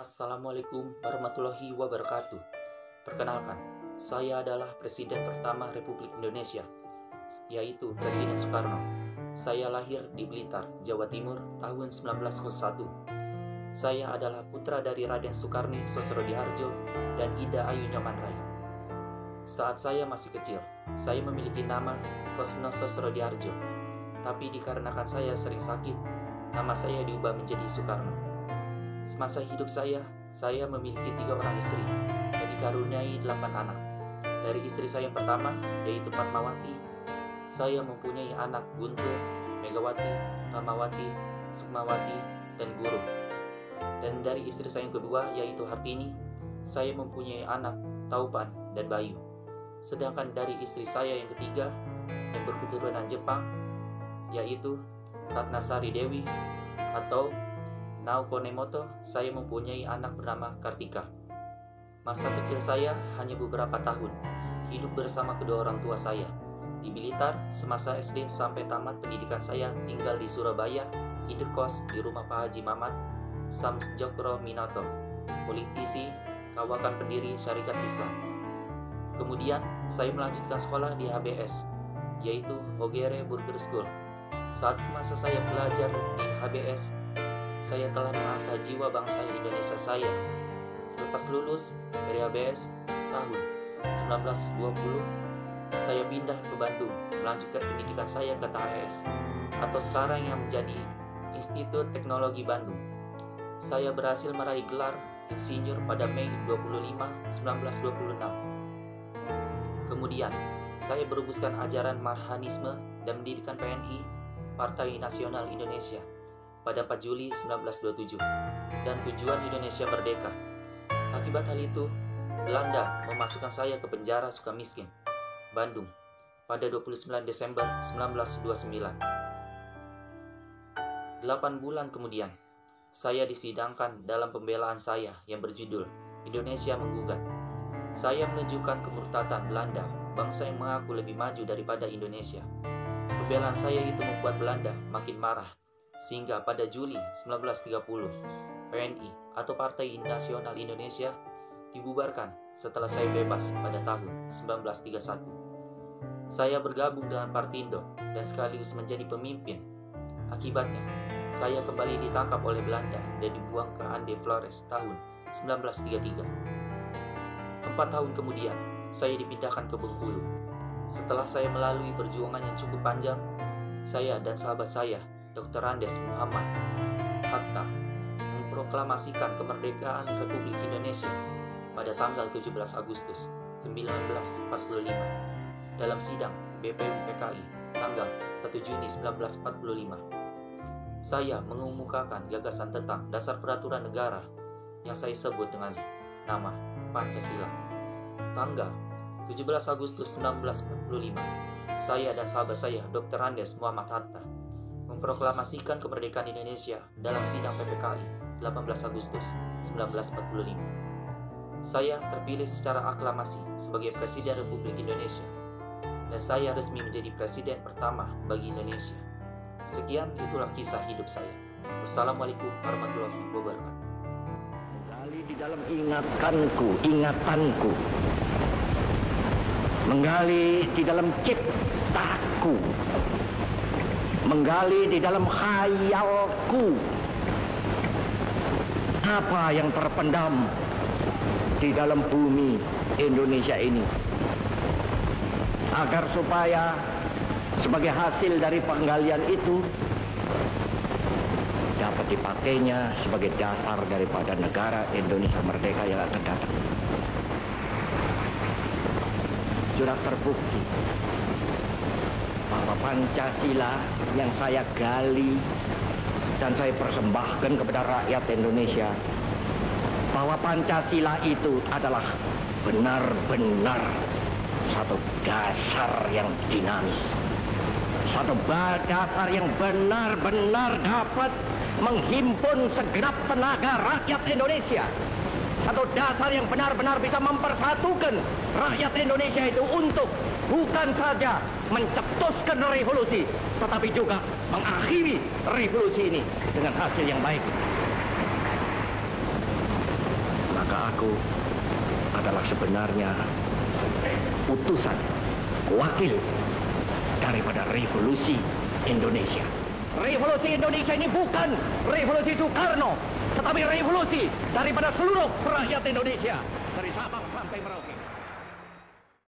Assalamualaikum warahmatullahi wabarakatuh. Perkenalkan, saya adalah Presiden pertama Republik Indonesia, yaitu Presiden Soekarno. Saya lahir di Blitar, Jawa Timur tahun 1901. Saya adalah putra dari Raden Soekarni Sosrodihardjo dan Ida Ayu Nyomanrai. Saat saya masih kecil, saya memiliki nama Kosno Sosrodihardjo, tapi dikarenakan saya sering sakit, nama saya diubah menjadi Soekarno. Semasa hidup saya memiliki 3 orang istri dan dikaruniai 8 anak. Dari istri saya yang pertama, yaitu Fatmawati, saya mempunyai anak Guntur, Megawati, Ramawati, Sukmawati, dan Guru. Dan dari istri saya yang kedua, yaitu Hartini, saya mempunyai anak Taupan dan Bayu. Sedangkan dari istri saya yang ketiga, yang berketurunan Jepang, yaitu Ratnasari Dewi atau Naoko Nemoto, saya mempunyai anak bernama Kartika. Masa kecil saya hanya beberapa tahun, hidup bersama kedua orang tua saya. Di Blitar, semasa SD sampai tamat pendidikan saya tinggal di Surabaya, indekos di rumah Pak Haji Mamat Samjokro Minato, politisi, kawakan pendiri Syarikat Islam. Kemudian, saya melanjutkan sekolah di HBS, yaitu Hogere Burger School. Saat semasa saya belajar di HBS, saya telah mengasah jiwa bangsa Indonesia saya. Selepas lulus dari HBS tahun 1920, saya pindah ke Bandung melanjutkan pendidikan saya ke THS atau sekarang yang menjadi Institut Teknologi Bandung. Saya berhasil meraih gelar insinyur pada Mei 25, 1926. Kemudian, saya berhembuskan ajaran Marhanisme dan mendirikan PNI, Partai Nasional Indonesia, pada 4 Juli 1927, dan tujuan Indonesia merdeka. Akibat hal itu, Belanda memasukkan saya ke penjara Sukamiskin, Bandung, pada 29 Desember 1929. 8 bulan kemudian, saya disidangkan dalam pembelaan saya yang berjudul Indonesia Menggugat. Saya menunjukkan kemurtatan Belanda, bangsa yang mengaku lebih maju daripada Indonesia. Pembelaan saya itu membuat Belanda makin marah, sehingga pada Juli 1930, PNI atau Partai Nasional Indonesia dibubarkan setelah saya bebas pada tahun 1931. Saya bergabung dengan Partindo dan sekaligus menjadi pemimpin. Akibatnya, saya kembali ditangkap oleh Belanda dan dibuang ke Ande Flores tahun 1933. 4 tahun kemudian, saya dipindahkan ke Bengkulu. Setelah saya melalui perjuangan yang cukup panjang, saya dan sahabat saya, Dr. Andes Muhammad Hatta, memproklamasikan kemerdekaan Republik Indonesia pada tanggal 17 Agustus 1945 dalam sidang BPUM PKI tanggal 1 Juni 1945. Saya mengemukakan gagasan tentang dasar peraturan negara yang saya sebut dengan nama Pancasila. Tanggal 17 Agustus 1945, saya dan sahabat saya, Dr. Andes Muhammad Hatta, memproklamasikan kemerdekaan Indonesia dalam sidang PPKI 18 Agustus 1945. Saya terpilih secara aklamasi sebagai Presiden Republik Indonesia, dan saya resmi menjadi Presiden pertama bagi Indonesia. Sekian, itulah kisah hidup saya. Wassalamualaikum warahmatullahi wabarakatuh. Menggali di dalam ingatanku, menggali di dalam ciptaku, menggali di dalam khayalku apa yang terpendam di dalam bumi Indonesia ini, agar supaya sebagai hasil dari penggalian itu dapat dipakainya sebagai dasar daripada negara Indonesia merdeka yang akan datang. Sudah terbukti bahwa Pancasila yang saya gali dan saya persembahkan kepada rakyat Indonesia, bahwa Pancasila itu adalah benar-benar satu dasar yang dinamis, satu dasar yang benar-benar dapat menghimpun segenap tenaga rakyat Indonesia, satu dasar yang benar-benar bisa mempersatukan rakyat Indonesia itu untuk bukan saja mencetuskan revolusi, tetapi juga mengakhiri revolusi ini dengan hasil yang baik. maka aku adalah sebenarnya utusan, wakil daripada revolusi Indonesia. Revolusi Indonesia ini bukan revolusi Soekarno, tetapi revolusi daripada seluruh rakyat Indonesia, dari Sabang sampai Merauke.